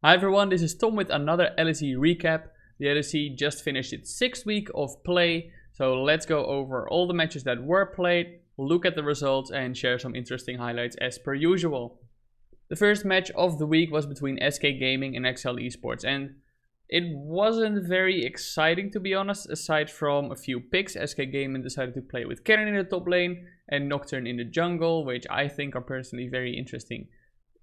Hi everyone, this is Tom with another LEC recap. The LEC just finished its 6th week of play, so let's go over all the matches that were played, look at the results and share some interesting highlights as per usual. The first match of the week was between SK Gaming and XL Esports, and it wasn't very exciting to be honest, aside from a few picks. SK Gaming decided to play with Kennen in the top lane and Nocturne in the jungle, which I think are personally very interesting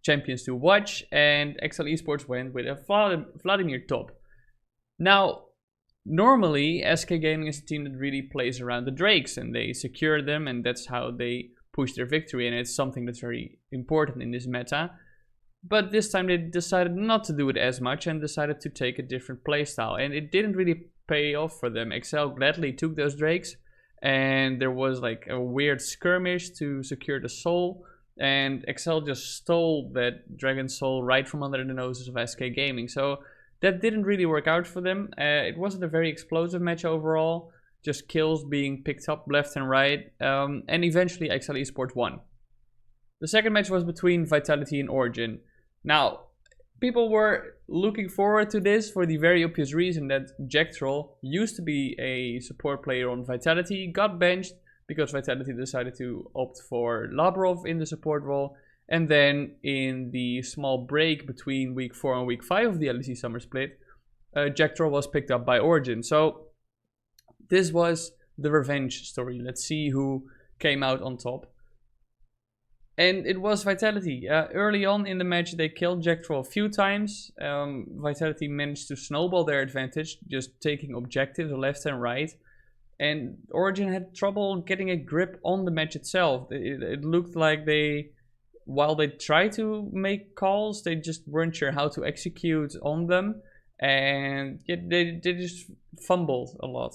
champions to watch, and XL Esports went with a Vladimir top. Now, normally SK Gaming is a team that really plays around the Drakes and they secure them, and that's how they push their victory, and it's something that's very important in this meta. But this time they decided not to do it as much and decided to take a different playstyle, and it didn't really pay off for them. XL gladly took those Drakes, and there was like a weird skirmish to secure the soul, and XL just stole that Dragon Soul right from under the noses of SK Gaming. So that didn't really work out for them. It wasn't a very explosive match overall, just kills being picked up left and right, and eventually XL Esports won. The second match was between Vitality and Origen. Now, people were looking forward to this for the very obvious reason that Jacktroll used to be a support player on Vitality, got benched because Vitality decided to opt for Labrov in the support role, and then in the small break between week 4 and week 5 of the LEC Summer Split, Jacktroll was picked up by Origen. So this was the revenge story. Let's see who came out on top. And it was Vitality. Early on in the match, they killed Jacktroll a few times. Vitality managed to snowball their advantage, just taking objectives left and right. And Origen had trouble getting a grip on the match itself. It looked like while they tried to make calls, they just weren't sure how to execute on them. And yet they just fumbled a lot.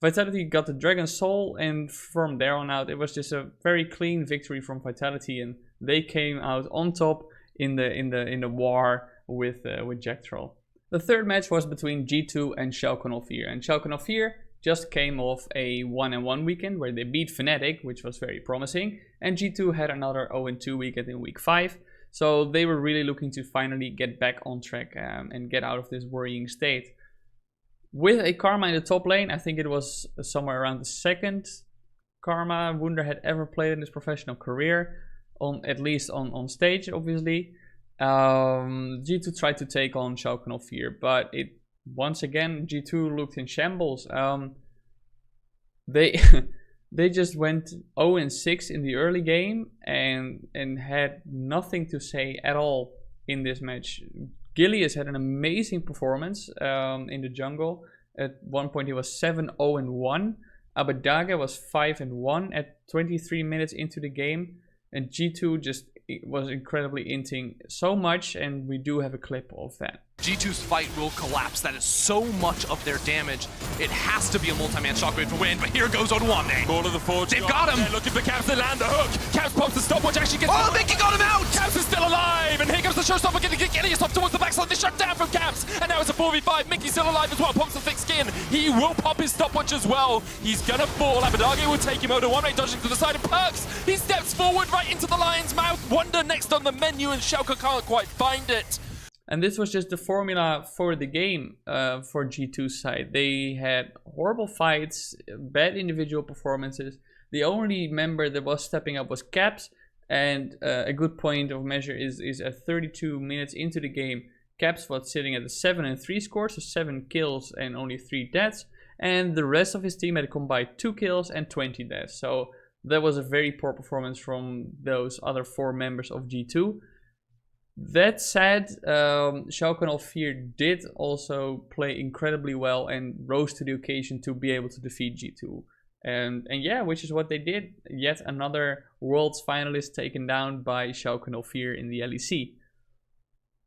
Vitality got the Dragon Soul, and from there on out, it was just a very clean victory from Vitality, and they came out on top in the war with Jacktroll. The third match was between G2 and Shogun of Fear, and Shogun of Fear just came off a 1-1 weekend where they beat Fnatic, which was very promising, and G2 had another 0-2 weekend in week 5, so they were really looking to finally get back on track and get out of this worrying state. With a Karma in the top lane, I think it was somewhere around the second Karma Wunder had ever played in his professional career, at least on stage, obviously. G2 tried to take on Shogun of Fear, but once again, G2 looked in shambles. They just went 0-6 in the early game and had nothing to say at all in this match. Gilius had an amazing performance in the jungle. At one point he was 7-0-1. Abadage was 5-1 at 23 minutes into the game. And G2 just was incredibly inting so much, and we do have a clip of that. G2's fight will collapse. That is so much of their damage. It has to be a multi-man shockwave to win, but here goes Oduwamne. Ball of the forge. They've got him! They're looking for Caps to land the hook. Caps pops the stopwatch, actually gets... Oh, Mickey got him out! Caps is still alive, and here comes the showstopper getting Gilius up towards the backside. They shut down from Caps, and now it's a 4v5. Mickey's still alive as well, pops the thick skin. He will pop his stopwatch as well. He's gonna fall. Abadage will take him. Oduwamne dodging to the side of Perks. He steps forward right into the lion's mouth. Wonder next on the menu, and Schalke can't quite find it. And this was just the formula for the game for G2's side. They had horrible fights, bad individual performances. The only member that was stepping up was Caps, and a good point of measure is at 32 minutes into the game, Caps was sitting at a 7-3 score, so 7 kills and only 3 deaths, and the rest of his team had combined 2 kills and 20 deaths. So that was a very poor performance from those other 4 members of G2. That said, Shogun of Fear did also play incredibly well and rose to the occasion to be able to defeat G2. And yeah, which is what they did. Yet another Worlds finalist taken down by Shogun of Fear in the LEC.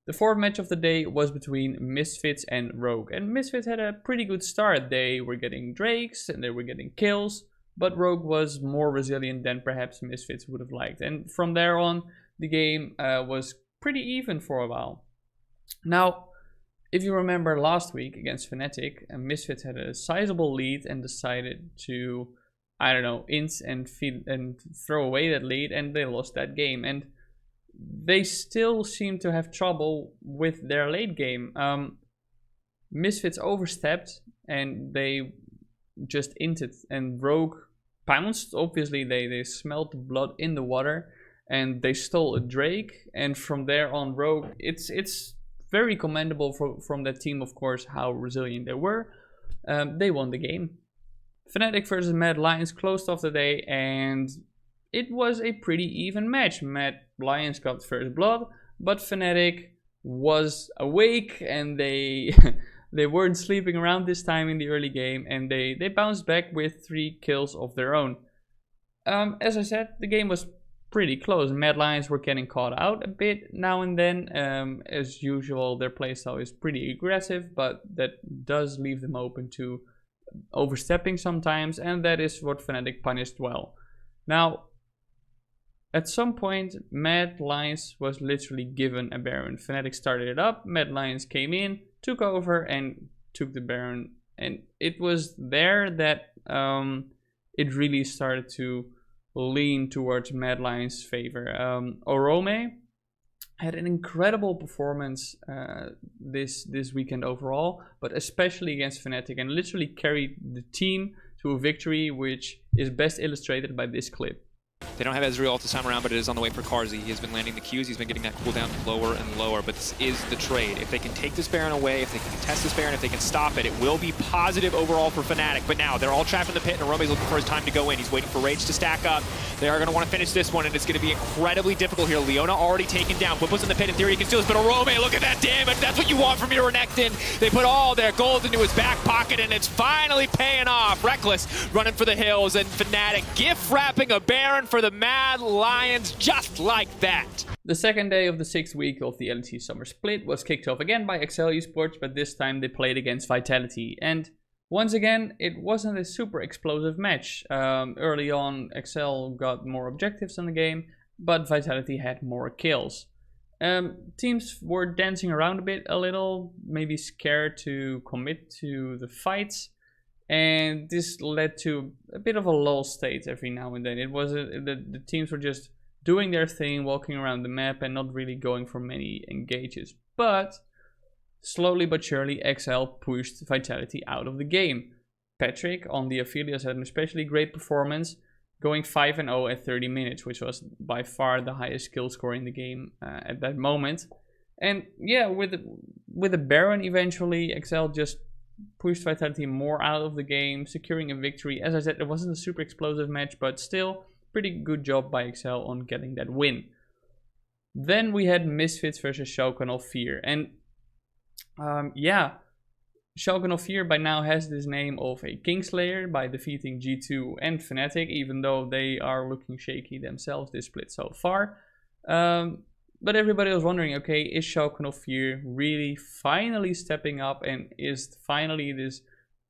The fourth match of the day was between Misfits and Rogue. And Misfits had a pretty good start. They were getting Drakes and they were getting kills, but Rogue was more resilient than perhaps Misfits would have liked. And from there on, the game was pretty even for a while. Now, if you remember last week against Fnatic, Misfits had a sizable lead and decided to, I don't know, int and throw away that lead, and they lost that game. And they still seem to have trouble with their late game. Misfits overstepped and they just inted, and Rogue pounced. Obviously they smelled the blood in the water and they stole a Drake, and from there on Rogue, it's very commendable from that team, of course, how resilient they were. They won the game. Fnatic versus Mad Lions closed off the day, and it was a pretty even match. Mad Lions got first blood, but Fnatic was awake and they they weren't sleeping around this time in the early game, and they bounced back with 3 kills of their own. As I said, the game was pretty close. Mad Lions were getting caught out a bit now and then. As usual, their playstyle is pretty aggressive, but that does leave them open to overstepping sometimes, and that is what Fnatic punished well. Now, at some point, Mad Lions was literally given a Baron. Fnatic started it up, Mad Lions came in, took over, and took the Baron. And it was there that it really started to lean towards Mad Lions' favor. Orome had an incredible performance this weekend overall, but especially against Fnatic, and literally carried the team to a victory, which is best illustrated by this clip. They don't have Ezreal all this time around, but it is on the way for Carzzy. He has been landing the Qs, he's been getting that cooldown lower and lower, but this is the trade. If they can take this Baron away, if they can contest this Baron, if they can stop it, it will be positive overall for Fnatic. But now, they're all trapped in the pit, and Orome's looking for his time to go in. He's waiting for Rage to stack up. They are going to want to finish this one, and it's going to be incredibly difficult here. Leona already taken down. Pupu's in the pit, in theory he can steal this, but Orome, look at that damage! That's what you want from your Renekton! They put all their gold into his back pocket, and it's finally paying off. Reckless running for the hills, and Fnatic gift wrapping a Baron for the Mad Lions just like that. The second day of the 6th week of the LEC Summer Split was kicked off again by Excel Esports, but this time they played against Vitality. And once again, it wasn't a super explosive match. Early on, Excel got more objectives in the game, but Vitality had more kills. Teams were dancing around a little, maybe scared to commit to the fights. And this led to a bit of a lull state every now and then. It was the teams were just doing their thing, walking around the map, and not really going for many engages. But slowly but surely, XL pushed Vitality out of the game. Patrick on the Aphelios had an especially great performance, going 5-0 at 30 minutes, which was by far the highest kill score in the game at that moment. And yeah, with the Baron eventually, XL just pushed Vitality more out of the game, securing a victory. As I said, it wasn't a super explosive match, but still pretty good job by XL on getting that win. Then we had Misfits versus Shogun of Fear, and yeah, Shogun of Fear by now has this name of a Kingslayer by defeating G2 and Fnatic, even though they are looking shaky themselves this split so far. But everybody was wondering, okay, is Shogun of Fear really finally stepping up, and is finally this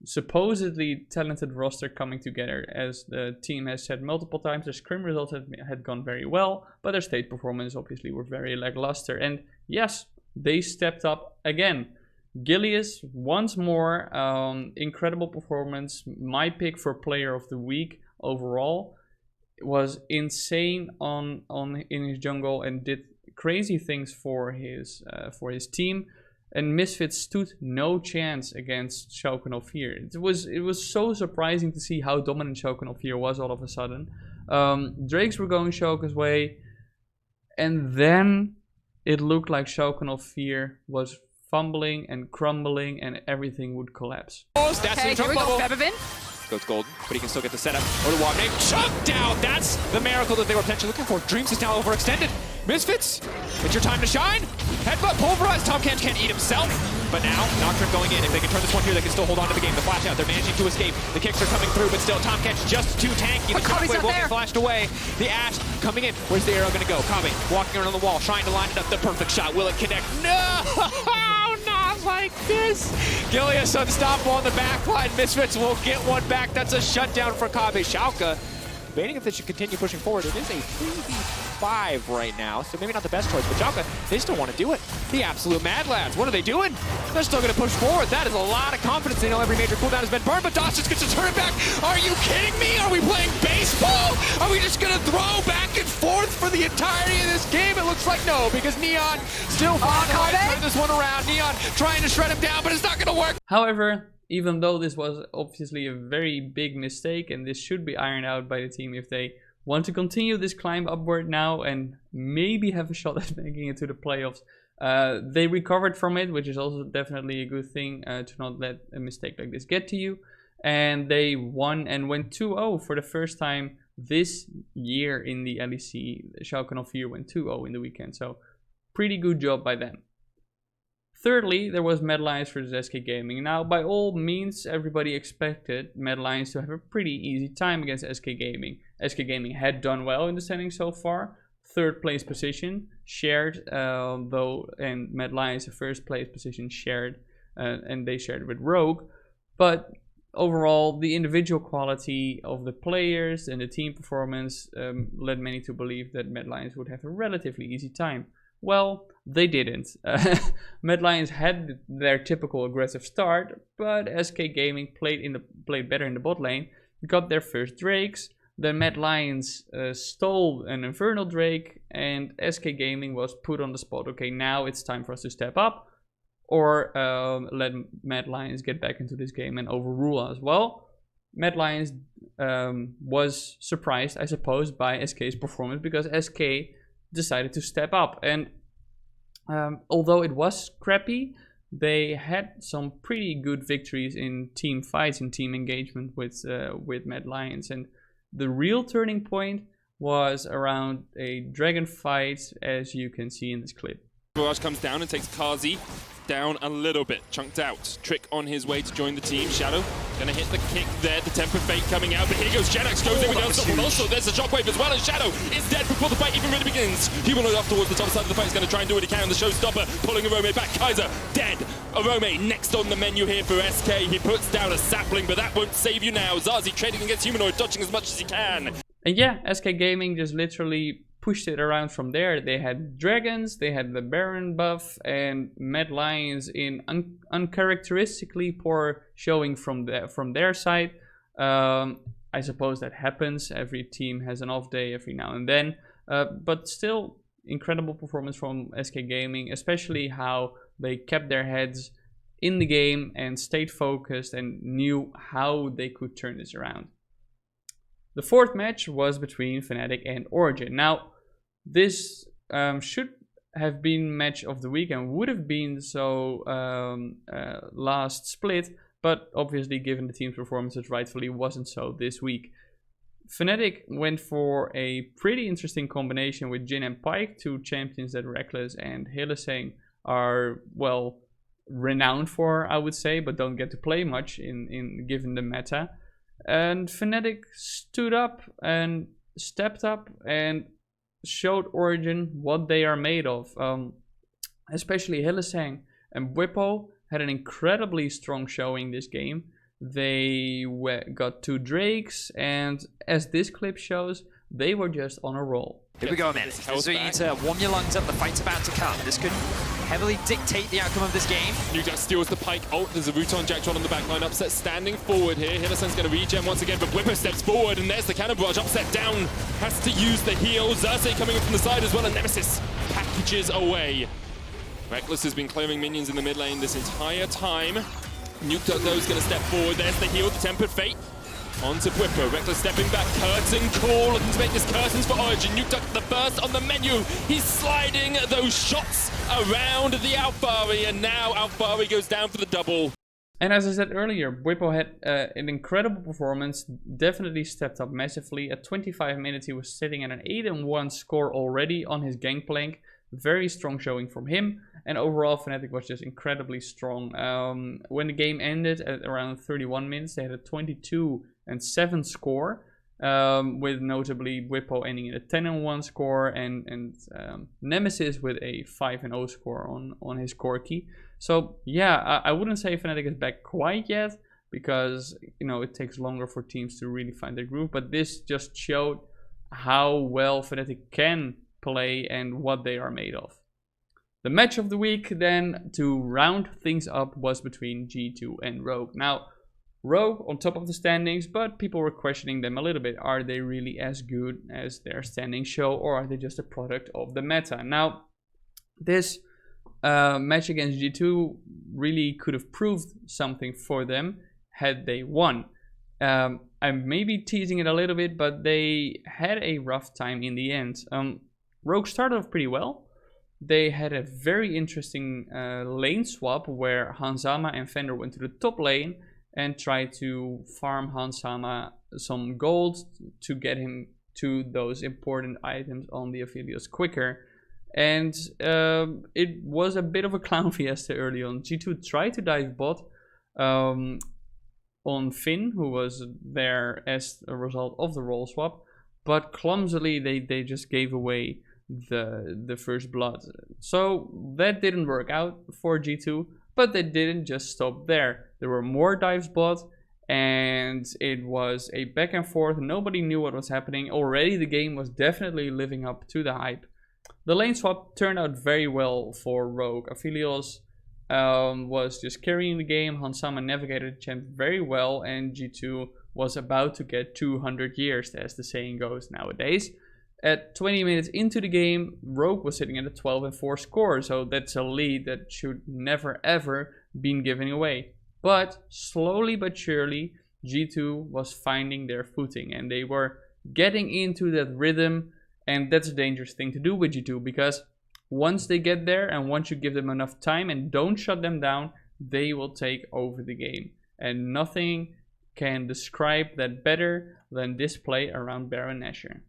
supposedly talented roster coming together? As the team has said multiple times, their scrim results had gone very well, but their stage performance obviously were very lackluster. And yes, they stepped up again. Gilius once more, incredible performance. My pick for player of the week overall. Was insane in his jungle and did crazy things for his team, and Misfits stood no chance against Shogun of Fear. It was so surprising to see how dominant Shogun of Fear was all of a sudden. Drakes were going Shogun's way, and then it looked like Shogun of Fear was fumbling and crumbling, and everything would collapse. Okay, here we go, Bevin. Goes golden, but he can still get the setup. Odawa name chunked out. That's the miracle that they were potentially looking for. Dreams is now overextended. Misfits, it's your time to shine. Headbutt pulverized. Tom Kench can't eat himself. But now, Nocturne going in. If they can turn this one here, they can still hold on to the game. The flash out, they're managing to escape. The kicks are coming through, but still, Tom Kench just too tanky. The shockwave will be flashed away. The Ashe coming in. Where's the arrow gonna go? Kame walking around the wall, trying to line it up. The perfect shot. Will it connect? No! Not like this. Gilius unstoppable on the backline. Misfits will get one back. That's a shutdown for Kame. Schalke debating if they should continue pushing forward. It is a 3v5 right now, so maybe not the best choice, but Schalke, they still want to do it. The absolute Mad Lads, what are they doing? They're still going to push forward. That is a lot of confidence. They know every major cooldown has been burned, but Doss just gets to turn it back. Are you kidding me? Are we playing baseball? Are we just going to throw back and forth for for the entirety of this game? It looks like no, because Neon still finds turn this one around. Neon trying to shred him down, but it's not going to work. However, even though this was obviously a very big mistake, and this should be ironed out by the team if they want to continue this climb upward now and maybe have a shot at making it to the playoffs, they recovered from it, which is also definitely a good thing, to not let a mistake like this get to you. And they won and went 2-0 for the first time this year in the LEC. Shogun of Fear went 2-0 in the weekend, so pretty good job by them. Thirdly, there was Mad Lions versus SK Gaming. Now, by all means, everybody expected Mad Lions to have a pretty easy time against SK Gaming. SK Gaming had done well in the standings so far. Third place position shared, though, and Mad Lions a first place position shared, and they shared with Rogue. But overall, the individual quality of the players and the team performance led many to believe that Mad Lions would have a relatively easy time. Well, they didn't. Mad Lions had their typical aggressive start, but SK Gaming played better in the bot lane, got their first Drakes. Then Mad Lions stole an Infernal Drake, and SK Gaming was put on the spot. Okay, now it's time for us to step up, or let Mad Lions get back into this game and overrule us. Well, Mad Lions was surprised, I suppose, by SK's performance, because SK decided to step up. And although it was crappy, they had some pretty good victories in team fights and team engagement with Mad Lions. And the real turning point was around a dragon fight, as you can see in this clip. Barrage comes down and takes Kazi down a little bit, chunked out. Trick on his way to join the team. Shadow gonna hit the kick there, the Tempered Fate coming out, but here goes Genax, goes in with the unstoppable. Also, there's a shockwave as well, and Shadow is dead before the fight even really begins. Humanoid off towards the top side of the fight, is gonna try and do what he can. The showstopper pulling Arome back. Kaiser dead. Arome next on the menu here for SK. He puts down a sapling, but that won't save you now. Zazi trading against Humanoid, dodging as much as he can. And yeah, SK Gaming just literally pushed it around from there. They had dragons, they had the Baron buff, and Mad Lions in uncharacteristically poor showing from their side. I suppose that happens. Every team has an off day every now and then, but still incredible performance from SK Gaming, especially how they kept their heads in the game and stayed focused and knew how they could turn this around. The fourth match was between Fnatic and Origen. Now, this should have been match of the week and would have been so last split, but obviously given the team's performances, rightfully wasn't so this week. Fnatic went for a pretty interesting combination with Jhin and Pyke, two champions that Reckless and Hylissang are, well, renowned for, I would say, but don't get to play much in given the meta. And Fnatic stood up and stepped up and showed Origen what they are made of. Especially Hylissang and Bwipo had an incredibly strong showing this game. They got 2 Drakes, and as this clip shows, they were just on a roll. Here we go, man. So you need to warm your lungs up. The fight's about to come. This could heavily dictate the outcome of this game. Newjack steals the Pyke ult. There's a Ruton Jacktron on the backline. Upset standing forward here. Hylissang's going to regen once again, but Bwipo steps forward, and there's the cannon barrage. Upset down. Has to use the heal. Xerxes coming in from the side as well, and Nemesis packages away. Reckless has been clearing minions in the mid lane this entire time. Nukeduck, though, is going to step forward. There's the heal, the Tempered Fate. On to Bwipo. Reckless stepping back. Curtain call. Looking to make this curtains for Origen. Nukeduck the first on the menu. He's sliding those shots around the Alphari, and now Alphari goes down for the double. And as I said earlier, Bwipo had an incredible performance, definitely stepped up massively. At 25 minutes, he was sitting at an 8-1 score already on his gangplank. Very strong showing from him, and overall Fnatic was just incredibly strong. When the game ended at around 31 minutes, they had a 22-7 score, with notably Bwipo ending at a 10-1 score, and Nemesis with a 5-0 score on his core key. So yeah, I wouldn't say Fnatic is back quite yet, because it takes longer for teams to really find their groove, but this just showed how well Fnatic can play and what they are made of. The match of the week then, to round things up, was between G2 and Rogue. Now, Rogue on top of the standings, but people were questioning them a little bit. Are they really as good as their standings show, or are they just a product of the meta? Now, this match against G2 really could have proved something for them had they won. I'm maybe teasing it a little bit, but they had a rough time in the end. Rogue started off pretty well. They had a very interesting lane swap where Hanzama and Fender went to the top lane and tried to farm Hanzama some gold to get him to those important items on the Aphelios quicker. And it was a bit of a clown fiesta early on. G2 tried to dive bot on Finn, who was there as a result of the role swap, but clumsily they just gave away the first blood. So that didn't work out for G2, but they didn't just stop there. There were more dives bot, and it was a back and forth. Nobody knew what was happening. Already the game was definitely living up to the hype. The lane swap turned out very well for Rogue. Aphelios was just carrying the game. Hanzama navigated the champ very well, and G2 was about to get 200 years, as the saying goes nowadays. At 20 minutes into the game, Rogue was sitting at a 12-4 score, so that's a lead that should never ever been given away. But slowly but surely, G2 was finding their footing, and they were getting into that rhythm, and that's a dangerous thing to do with G2, because once they get there and once you give them enough time and don't shut them down, they will take over the game. And nothing can describe that better than this play around Baron Nashor.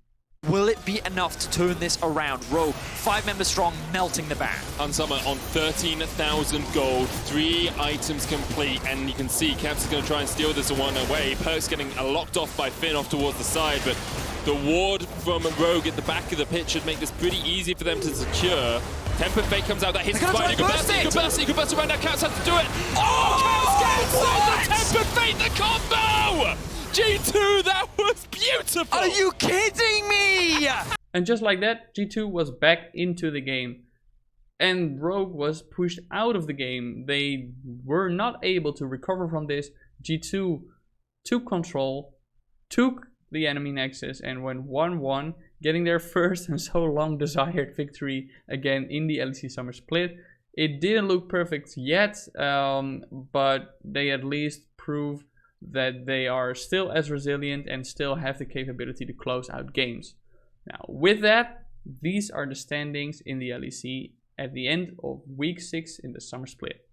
Will it be enough to turn this around? Rogue, 5 members strong, melting the ban. Hanzama on 13,000 gold, 3 items complete, and you can see Caps is going to try and steal this one away. Perk's getting locked off by Finn off towards the side, but the ward from Rogue at the back of the pit should make this pretty easy for them to secure. Tempered Fate comes out, that hits the spider. You can burst it right now, Caps has to do it. Oh, Caps gets the Tempered Fate, the combo! G2, that was beautiful! Are you kidding me? And just like that, G2 was back into the game. And Rogue was pushed out of the game. They were not able to recover from this. G2 took control, took the enemy nexus, and went 1-1, getting their first and so long desired victory again in the LEC Summer Split. It didn't look perfect yet, but they at least proved that they are still as resilient and still have the capability to close out games. Now, with that, these are the standings in the LEC at the end of week 6 in the Summer Split.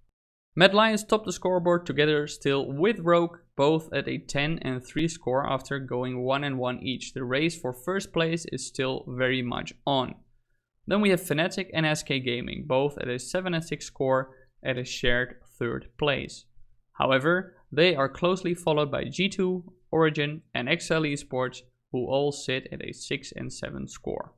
Mad Lions topped the scoreboard together still with Rogue, both at a 10-3 score after going 1-1 each. The race for first place is still very much on. Then we have Fnatic and SK Gaming, both at a 7-6 score at a shared 3rd place. However, they are closely followed by G2, Origen, and XL Esports, who all sit at a 6-7 score.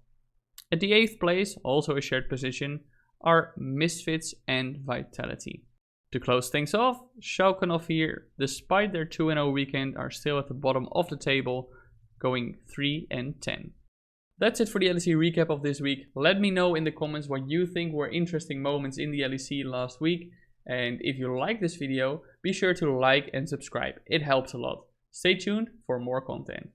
At the 8th place, also a shared position, are Misfits and Vitality. To close things off, Shogun of Fear, despite their 2-0 weekend, are still at the bottom of the table, going 3-10. That's it for the LEC recap of this week. Let me know in the comments what you think were interesting moments in the LEC last week. And if you like this video, be sure to like and subscribe. It helps a lot. Stay tuned for more content.